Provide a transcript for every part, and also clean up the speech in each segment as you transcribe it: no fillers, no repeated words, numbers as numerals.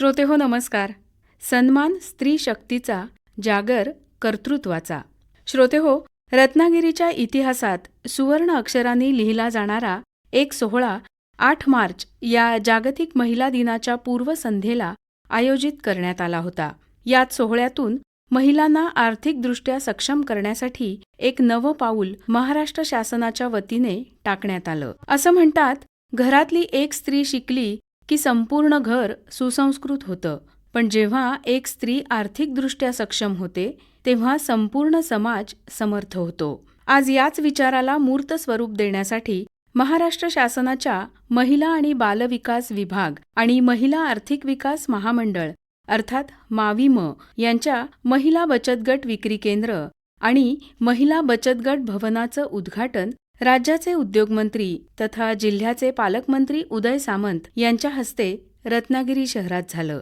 श्रोतेहो नमस्कार. सन्मान स्त्री शक्तीचा, जागर कर्तृत्वाचा. श्रोतेहो, रत्नागिरीच्या इतिहासात सुवर्ण अक्षरांनी लिहिला जाणारा एक सोहळा 8 मार्च या जागतिक महिला दिनाच्या पूर्वसंध्येला आयोजित करण्यात आला होता. याच सोहळ्यातून महिलांना आर्थिकदृष्ट्या सक्षम करण्यासाठी एक नवं पाऊल महाराष्ट्र शासनाच्या वतीने टाकण्यात आलं. असं म्हणतात, घरातली एक स्त्री शिकली की संपूर्ण घर सुसंस्कृत होतं, पण जेव्हा एक स्त्री आर्थिकदृष्ट्या सक्षम होते तेव्हा संपूर्ण समाज समर्थ होतो. आज याच विचाराला मूर्त स्वरूप देण्यासाठी महाराष्ट्र शासनाच्या महिला आणि बालविकास विभाग आणि महिला आर्थिक विकास महामंडळ अर्थात माविम यांच्या महिला बचत गट विक्री केंद्र आणि महिला बचत गट भवनाचं उद्घाटन राज्याचे उद्योगमंत्री तथा जिल्ह्याचे पालकमंत्री उदय सामंत यांच्या हस्ते रत्नागिरी शहरात झालं.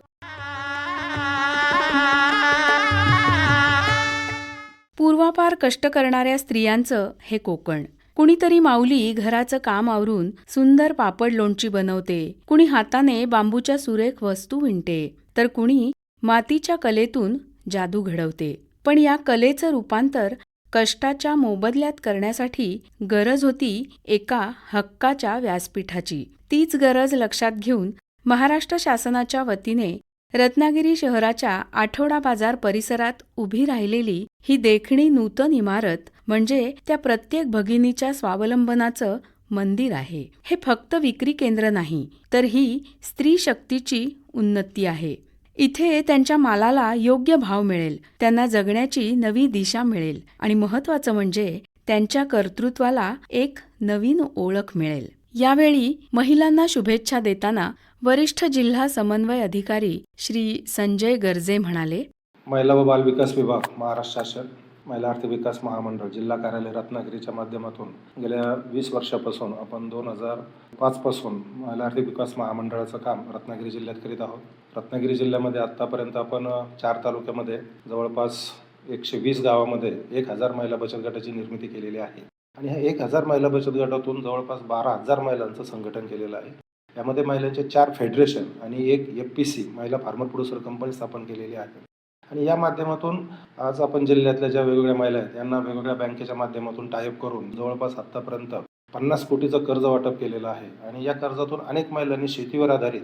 पूर्वापार कष्ट करणाऱ्या स्त्रियांचं हे कोकण. कुणीतरी माऊली घराचं काम आवरून सुंदर पापड लोणची बनवते, कुणी हाताने बांबूच्या सुरेख वस्तू विणते, तर कुणी मातीच्या कलेतून जादू घडवते. पण या कलेचं रूपांतर कष्टाच्या मोबदल्यात करण्यासाठी गरज होती एका हक्काच्या व्यासपीठाची. तीच गरज लक्षात घेऊन महाराष्ट्र शासनाच्या वतीने रत्नागिरी शहराच्या आठवडा बाजार परिसरात उभी राहिलेली ही देखणी नूतन इमारत म्हणजे त्या प्रत्येक भगिनीच्या स्वावलंबनाचं मंदिर आहे. हे फक्त विक्री केंद्र नाही, तर ही स्त्री शक्तीची उन्नती आहे. इथे त्यांच्या मालाला योग्य भाव मिळेल, त्यांना जगण्याची नवी दिशा मिळेल आणि महत्त्वाचं म्हणजे त्यांच्या कर्तृत्वाला एक नवीन ओळख मिळेल. यावेळी महिलांना शुभेच्छा देताना वरिष्ठ जिल्हा समन्वय अधिकारी श्री संजय गर्जे म्हणाले, महिला व बाल विकास विभाग, महाराष्ट्र शासन, महिला आर्थिक विकास महामंडळ, जिल्हा कार्यालय रत्नागिरीच्या माध्यमातून गेल्या 20 वर्षापासून आपण 2005 पासून महिला आर्थिक विकास महामंडळाचं काम रत्नागिरी जिल्ह्यात करीत आहोत. रत्नागिरी जिल्ह्यामध्ये आत्तापर्यंत आपण 4 तालुक्यामध्ये जवळपास 120 गावामध्ये 1000 महिला बचत गटाची निर्मिती केलेली आहे आणि ह्या 1000 महिला बचत गटातून जवळपास 12,000 महिलांचं संघटन केलेलं आहे. यामध्ये महिलांचे 4 फेडरेशन आणि एक FPC महिला फार्मर प्रोड्युसर कंपनी स्थापन केलेली आहे. आणि या माध्यमातून आज आपण जिल्ह्यातल्या ज्या वेगवेगळ्या महिला आहेत यांना वेगवेगळ्या बँकेच्या माध्यमातून टायअप करून जवळपास आत्तापर्यंत 50 कोटीचं कर्ज वाटप केलेलं आहे. आणि या कर्जातून अनेक महिलांनी शेतीवर आधारित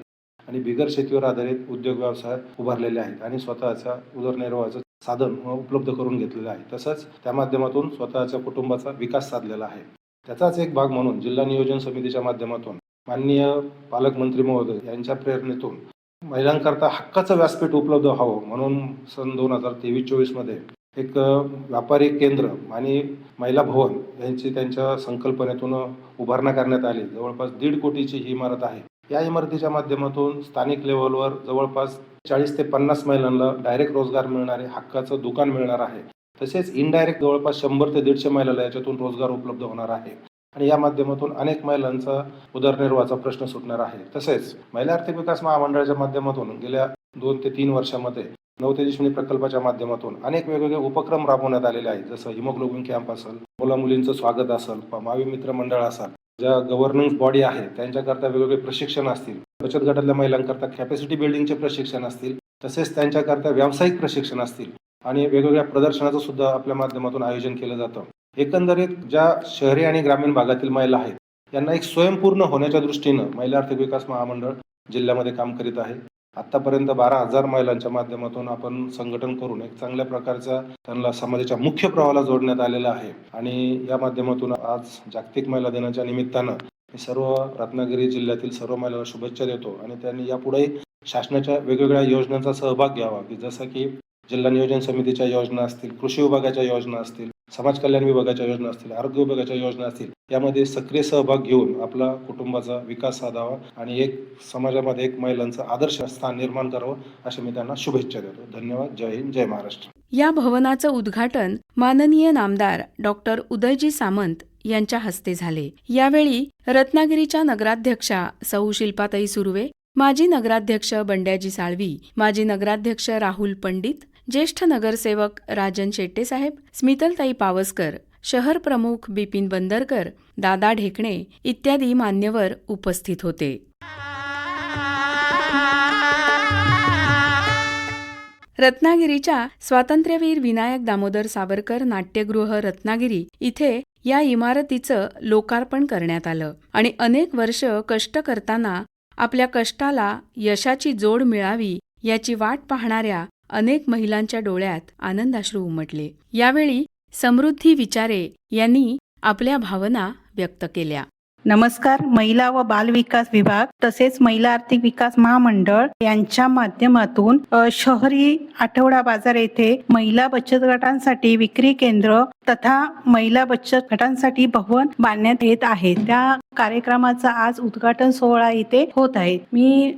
आणि बिगर शेतीवर आधारित उद्योग व्यवसाय उभारलेले आहेत आणि स्वतःच्या उदरनिर्वाहाचं साधन उपलब्ध करून घेतलेलं आहे. तसंच त्या माध्यमातून स्वतःच्या कुटुंबाचा विकास साधलेला आहे. त्याचाच एक भाग म्हणून जिल्हा नियोजन समितीच्या माध्यमातून माननीय पालकमंत्री महोदय यांच्या प्रेरणेतून महिलांकरता हक्काचं व्यासपीठ उपलब्ध व्हावं म्हणून सन 2023-24 मध्ये एक व्यापारी केंद्र आणि महिला भवन यांची त्यांच्या संकल्पनेतून उभारणा करण्यात आली. जवळपास 1.5 कोटीची ही इमारत आहे. या इमारतीच्या माध्यमातून स्थानिक लेव्हलवर जवळपास 40 ते 50 महिलांना डायरेक्ट रोजगार मिळणारे हक्काचं दुकान मिळणार आहे. तसेच इनडायरेक्ट जवळपास 100 ते 150 महिलांना याच्यातून रोजगार उपलब्ध होणार आहे आणि या माध्यमातून अनेक महिलांचा उदरनिर्वाहाचा प्रश्न सुटणार आहे. तसेच महिला आर्थिक विकास महामंडळाच्या माध्यमातून गेल्या 2 ते 3 वर्षामध्ये नवतेजस्विनी प्रकल्पाच्या माध्यमातून अनेक वेगवेगळे उपक्रम राबवण्यात आलेले आहेत. जसं हिमोग्लोबिन कॅम्प असेल, मुला-मुलींचं स्वागत असेल, मावी मित्र मंडळ असेल, ज्या गव्हर्नन्स बॉडी आहे त्यांच्याकरता वेगवेगळे प्रशिक्षण असतील, बचत गटातल्या महिलांकरता कॅपॅसिटी बिल्डिंगचे प्रशिक्षण असतील, तसेच त्यांच्याकरता व्यावसायिक प्रशिक्षण असतील आणि वेगवेगळ्या प्रदर्शनाचं सुद्धा आपल्या माध्यमातून आयोजन केलं जातं. एकंदरीत ज्या शहरी आणि ग्रामीण भागातील महिला आहेत यांना एक स्वयंपूर्ण होण्याच्या दृष्टीनं महिला आर्थिक विकास महामंडळ जिल्ह्यामध्ये काम करीत आहे. आतापर्यंत 12,000 महिलांच्या माध्यमातून आपण संघटन करून एक चांगल्या प्रकारचा त्यांना समाजाच्या मुख्य प्रवाहाला जोडण्यात आलेला आहे. आणि या माध्यमातून आज जागतिक महिला दिनाच्या निमित्तानं मी सर्व रत्नागिरी जिल्ह्यातील सर्व महिलांना शुभेच्छा देतो आणि त्यांनी यापुढे शासनाच्या वेगवेगळ्या योजनांचा सहभाग घ्यावा, की जसं की जिल्हा नियोजन समितीच्या योजना असतील, कृषी विभागाच्या योजना असतील, समाज कल्याण विभागाच्या योजना असतील, आरोग्य विभागाच्या योजना असतील, यामध्ये सक्रिय सहभाग घेऊन आपला कुटुंबाचा विकास साधावा आणि एक समाजामध्ये एक महिलांचं आदर्श स्थान निर्माण करावं अशी मी त्यांना शुभेच्छा देतो. धन्यवाद. जय हिंद, जय महाराष्ट्र. या भवनाचं उद्घाटन माननीय नामदार डॉक्टर उदयजी सामंत यांच्या हस्ते झाले. यावेळी रत्नागिरीच्या नगराध्यक्षा सौ शिल्पाताई सुर्वे, माजी नगराध्यक्ष बंड्याजी साळवी, माजी नगराध्यक्ष राहुल पंडित, ज्येष्ठ नगरसेवक राजन शेट्टेसाहेब, स्मितलताई पावसकर, शहर प्रमुख बिपिन बंदरकर, दादा ढेकणे इत्यादी मान्यवर उपस्थित होते. रत्नागिरीच्या स्वातंत्र्यवीर विनायक दामोदर सावरकर नाट्यगृह रत्नागिरी इथे या इमारतीचं लोकार्पण करण्यात आलं आणि अनेक वर्ष कष्ट करताना आपल्या कष्टाला यशाची जोड मिळावी याची वाट पाहणाऱ्या अनेक महिलांच्या डोळ्यात आनंदाश्रू उमटले. यावेळी समृद्धी विचारे यांनी आपल्या भावना व्यक्त केल्या. नमस्कार. महिला व बाल विकास विभाग तसेच महिला आर्थिक विकास महामंडळ यांच्या माध्यमातून शहरी आठवडा बाजार येथे महिला बचत गटांसाठी विक्री केंद्र तथा महिला बचत गटांसाठी भवन बांधण्यात येत आहे. त्या कार्यक्रमाचा आज उद्घाटन सोहळा इथे होत आहे.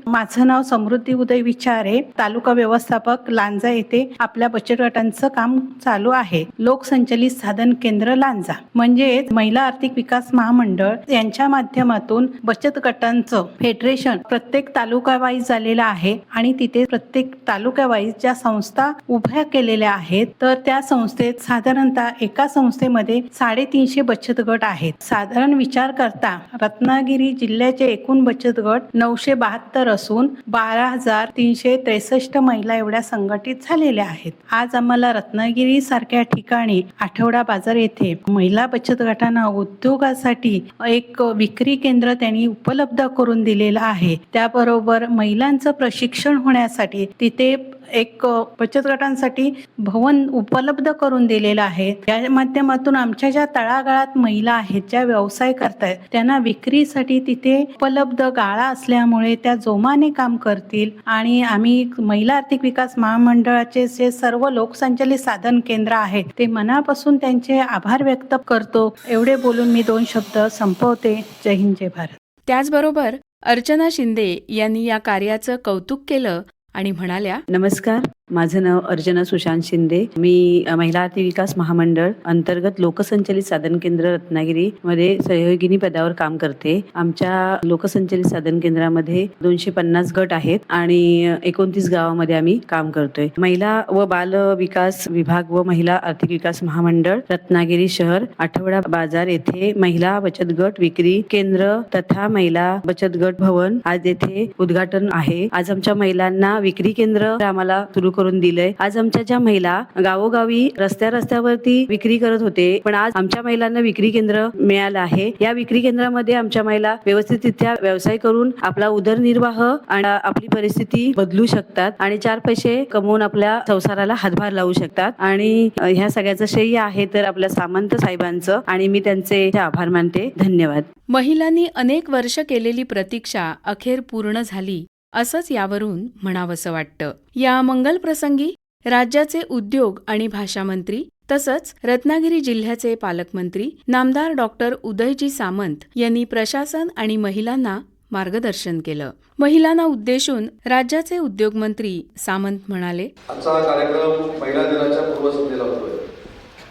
माझं नाव समृद्धी उदय विचारे, तालुका व्यवस्थापक लांजा येथे आपल्या बचत गटांचं काम चालू आहे. लोकसंचलित साधन केंद्र लांजा म्हणजेच महिला आर्थिक विकास महामंडळ यांच्या माध्यमातून बचत गटांचं फेडरेशन प्रत्येक तालुका वाईज झालेलं आहे आणि तिथे प्रत्येक तालुका वाईज ज्या संस्था उभ्या केलेल्या आहेत तर त्या संस्थेत साधारणतः एका संस्थेमध्ये 350 बचत गट आहेत. साधारण विचार करता रत्नागिरी जिल्ह्याचे एकूण बचत गट 972 असून 12,363 महिला एवढ्या संघटित झालेल्या आहेत. आज आम्हाला रत्नागिरी सारख्या ठिकाणी आठवडा बाजार येथे महिला बचत गटांना उद्योगासाठी एक विक्री केंद्र त्यांनी उपलब्ध करून दिलेलं आहे. त्याबरोबर महिलांचं प्रशिक्षण होण्यासाठी तिथे एक बचत गटांसाठी भवन उपलब्ध करून दिलेलं आहे. या माध्यमातून आमच्या ज्या तळागाळात महिला आहेत ज्या व्यवसाय करतायत त्यांना विक्रीसाठी तिथे उपलब्ध गाळा असल्यामुळे त्या जोमाने काम करतील आणि आम्ही महिला आर्थिक विकास महामंडळाचे जे सर्व लोकसंचलित साधन केंद्र आहेत ते मनापासून त्यांचे आभार व्यक्त करतो. एवढे बोलून मी 2 शब्द संपवते. जय हिंद, जय भारत. त्याचबरोबर अर्चना शिंदे यांनी या कार्याचं कौतुक केलं आणि म्हणाल्या, नमस्कार, माझं नाव अर्चना सुशांत शिंदे. मी महिला आर्थिक विकास महामंडळ अंतर्गत लोकसंचलित साधन केंद्र रत्नागिरी मध्ये सहयोगिनी पदावर काम करते. आमच्या लोकसंचलित साधन केंद्रामध्ये 250 गट आहेत आणि 29 गावामध्ये आम्ही काम करतोय. महिला व बाल विकास विभाग व महिला आर्थिक विकास महामंडळ रत्नागिरी शहर आठवडा बाजार येथे महिला बचत गट विक्री केंद्र तथा महिला बचत गट भवन आज येथे उद्घाटन आहे. आज आमच्या महिलांना विक्री केंद्र आम्हाला सुरू करून दिलंय. आज आमच्या ज्या महिला गावोगावी रस्त्यावरती विक्री करत होते पण आज आमच्या महिलांना विक्री केंद्र मिळालं आहे. या विक्री केंद्रामध्ये आमच्या महिला व्यवस्थितरित्या व्यवसाय करून आपला उदरनिर्वाह आणि आपली परिस्थिती बदलू शकतात आणि 4 पैसे कमवून आपल्या संसाराला हातभार लावू शकतात आणि ह्या सगळ्याचं श्रेय आहे तर आपल्या सामंत साहेबांचं आणि मी त्यांचे आभार मानते. धन्यवाद. महिलांनी अनेक वर्ष केलेली प्रतीक्षा अखेर पूर्ण झाली असंच यावरून म्हणावंसं वाटतं. या मंगल प्रसंगी राज्याचे उद्योग आणि भाषा मंत्री तसंच रत्नागिरी जिल्ह्याचे पालकमंत्री नामदार डॉक्टर उदयजी सामंत यांनी प्रशासन आणि महिलांना मार्गदर्शन केलं. महिलांना उद्देशून राज्याचे उद्योगमंत्री सामंत म्हणाले, आजचा कार्यक्रम महिला दिनाच्या पूर्वसंध्येला होतोय.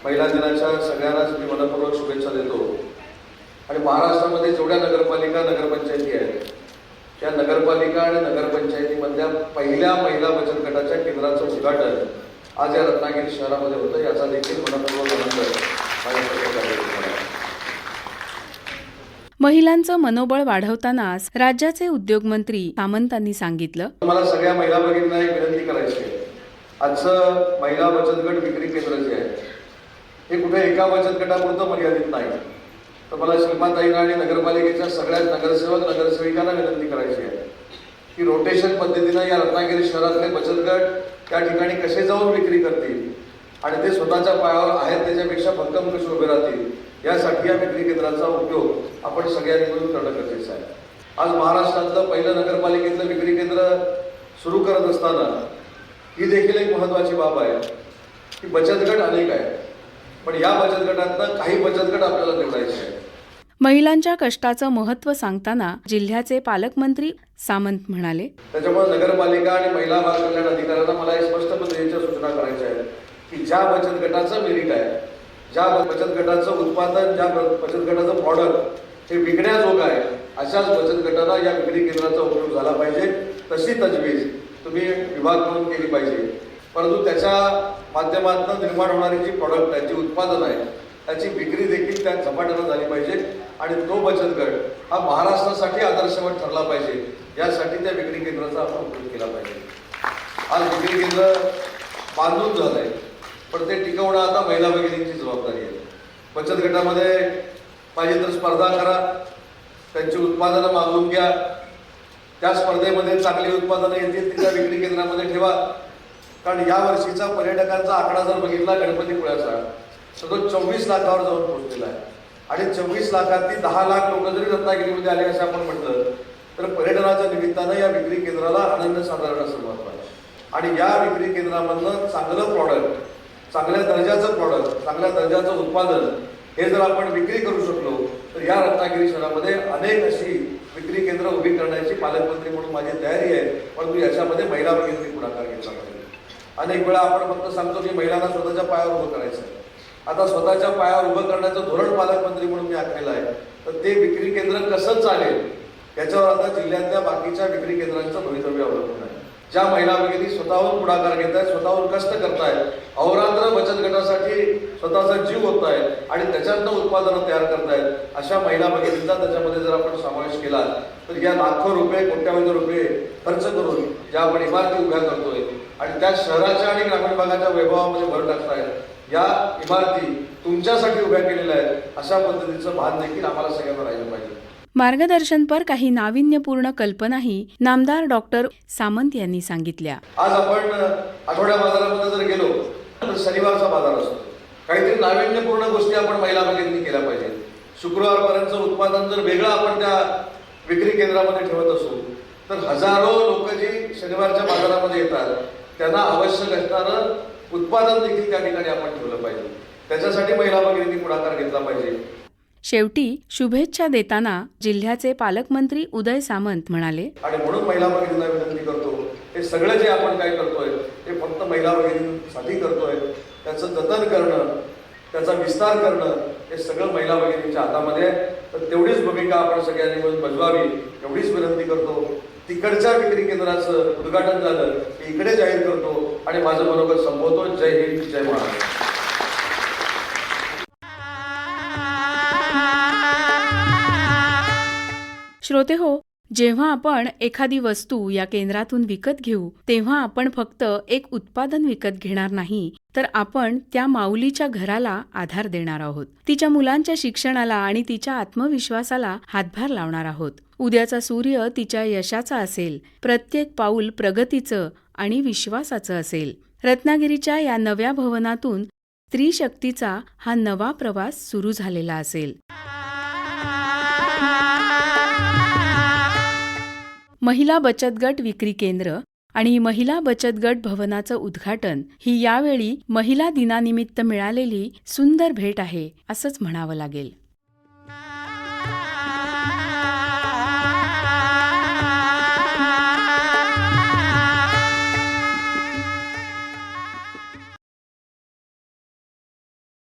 महिला दिनाच्या सगळ्यांनाच मी मनपूर्वक शुभेच्छा देतो आणि महाराष्ट्रामध्ये जेवढ्या नगरपालिका नगरपंचायती आहेत त्या नगरपालिका आणि नगरपंचायतीमधल्या पहिल्या महिला बचत गटाच्या केंद्राचं उद्घाटन आज या रत्नागिरी शहरामध्ये होतं. याचा देखील मनपूर्वक आनंद. महिलांचं मनोबळ वाढवतानाच राज्याचे उद्योगमंत्री सामंतांनी सांगितलं, मला सगळ्या महिला भगिनींना एक विनंती करायची आहे. आजचं महिला बचत गट विक्री केंद्र जे आहे हे कुठे एका बचत गटापुरतं मर्यादित नाही. तर मला श्रीमाताईंना आणि नगरपालिकेच्या सगळ्याच नगरसेवक नगरसेविकांना विनंती करायची आहे की रोटेशन पद्धतीनं या रत्नागिरी शहरातले बचत गट त्या ठिकाणी कसे जाऊन विक्री करतील आणि ते स्वतःच्या पायावर आहेत त्याच्यापेक्षा भक्कम कसे उभे राहतील यासाठी या विक्री केंद्राचा उपयोग आपण सगळ्यांनी मिळून करणं गरजेचं आहे. आज महाराष्ट्रातलं पहिलं नगरपालिकेतलं विक्री केंद्र सुरू करत असताना ही देखील एक महत्त्वाची बाब आहे की बचत गट अनेक आहेत पण या बचत गटातनं काही बचत गट आपल्याला निवडायचे आहेत. महिलांच्या कष्टाचं महत्त्व सांगताना जिल्ह्याचे पालकमंत्री सामंत म्हणाले, त्याच्यामुळे नगरपालिका आणि महिला बाल कल्याण अधिकाऱ्यांना मला एक स्पष्ट पद्धतीच्या सूचना करायच्या आहेत की ज्या बचत गटाचं मेरिट आहे, ज्या बचत गटाचं उत्पादन, ज्या बचत गटाचं प्रॉडक्ट हे विकण्याजोग आहे अशाच बचत गटाला या विक्री केंद्राचा उपयोग झाला पाहिजे. तशी तजवीज तुम्ही विभाग म्हणून केली पाहिजे. परंतु त्याच्या माध्यमातून निर्माण होणारी जी प्रॉडक्ट आहे, जी उत्पादन आहे त्याची विक्री देखील त्या झपाट्यानं झाली पाहिजे आणि तो बचत गट हा महाराष्ट्रासाठी आदर्शवत ठरला पाहिजे. यासाठी त्या विक्री केंद्राचा आपण उपयोग केला पाहिजे. आज विक्री केंद्र बांधून झालंय, पण ते टिकवणं आता महिला भगिनींची जबाबदारी आहे. बचत गटामध्ये पाहिजे तर स्पर्धा करा, त्यांची उत्पादनं मागवून घ्या, त्या स्पर्धेमध्ये चांगली उत्पादनं येतील तिच्या विक्री केंद्रामध्ये ठेवा. कारण या वर्षीचा पर्यटकांचा आकडा जर बघितला गणपतीपुळ्याचा तर तो 24 लाखावर जाऊन पोहोचलेला आहे. आणि 24 लाखातील 10 लाख लोक जरी रत्नागिरीमध्ये आले असं आपण म्हटलं तर पर्यटनाच्या निमित्तानं या विक्री केंद्राला अनन्य साधारण सुरुवात आहे. आणि या विक्री केंद्रामधनं चांगलं प्रॉडक्ट, चांगल्या दर्जाचं प्रॉडक्ट, चांगल्या दर्जाचं उत्पादन हे जर आपण विक्री करू शकलो तर या रत्नागिरी शहरामध्ये अनेक अशी विक्री केंद्र उभी करण्याची पालकमंत्री म्हणून माझी तयारी आहे. परंतु याच्यामध्ये महिला भगिनींनी पुढाकार घेतला पाहिजे. अनेक वेळा आपण फक्त सांगतो की महिलांना स्वतःच्या पायावर उभं करायचं आहे. आता स्वतःच्या पायावर उभं करण्याचं धोरण पालकमंत्री म्हणून मी आखलेलं आहे. तर ते विक्री केंद्र कसं चालेल याच्यावर आता जिल्ह्यातल्या बाकीच्या विक्री केंद्रांचं भवितव्य अवलंबून आहे. ज्या महिला भगिनी स्वतःहून पुढाकार घेत आहेत, स्वतःहून कष्ट करतायत, अहोरात्र बचत गटासाठी स्वतःचा जीव ओततायत आणि त्याच्यातनं उत्पादनं तयार करतायत, अशा महिला भगिनींचा त्याच्यामध्ये जर आपण समावेश केला तर या लाखो रुपये, कोट्यावधी रुपये खर्च करून ज्या आपण इमारती उभ्या करतोय आणि त्या शहराच्या आणि ग्रामीण भागाच्या वैभवामध्ये भर टाकतायत, या इमारती तुमच्यासाठी उभ्या केलेल्या आहेत, अशा पद्धतीचं भान देखील आम्हाला सगळ्यांना राहिलं पाहिजे. मार्गदर्शनपर काही नाविन्यपूर्ण कल्पनाही नामदार डॉक्टर सामंत यांनी सांगितल्या. आज आपण आठवड्या बाजारामध्ये जर गेलो तर शनिवारचा बाजार असतो. काहीतरी नाविन्यपूर्ण गोष्टी आपण महिला भगिनींनी केल्या पाहिजे. शुक्रवारपर्यंतचं उत्पादन जर वेगळं आपण त्या विक्री केंद्रामध्ये ठेवत असू तर हजारो लोक जी शनिवारच्या बाजारामध्ये येतात त्यांना आवश्यक असणारं उत्पादन देखील त्या ठिकाणी आपण ठेवलं पाहिजे. त्याच्यासाठी महिला भगिनींनी पुढाकार घेतला पाहिजे. शेवटी शुभेच्छा देताना जिल्ह्याचे पालकमंत्री उदय सामंत म्हणाले, आणि म्हणून महिला भगिनींना विनंती करतो, हे सगळं जे आपण काय करतोय ते फक्त महिला भगिनींसाठी करतोय. त्याचं जतन करणं, त्याचा विस्तार करणं हे सगळं महिला भगिनींच्या हातामध्ये आहे. तर तेवढीच भूमिका आपण सगळ्यांनी मिळून बजवावी एवढीच विनंती करतो. तिकडच्या विक्री केंद्राचं उद्घाटन झालं की इकडे जाहीर करतो आणि माझं मनोगत संपवतो. जय हिंद, जय महाराष्ट्र. श्रोते हो, जेव्हा आपण एखादी वस्तू या केंद्रातून विकत घेऊ तेव्हा आपण फक्त एक उत्पादन विकत घेणार नाही, तर आपण त्या माऊलीच्या घराला आधार देणार आहोत. तिच्या मुलांच्या शिक्षणाला आणि तिच्या आत्मविश्वासाला हातभार लावणार आहोत. उद्याचा सूर्य तिच्या यशाचा असेल, प्रत्येक पाऊल प्रगतीचं आणि विश्वासाचं असेल. रत्नागिरीच्या या नव्या भवनातून स्त्री शक्तीचा हा नवा प्रवास सुरू झालेला असेल. महिला बचत गट विक्री केंद्र आणि महिला बचत गट भवनाचं उद्घाटन ही यावेळी महिला दिनानिमित्त मिळालेली सुंदर भेट आहे असंच म्हणावं लागेल.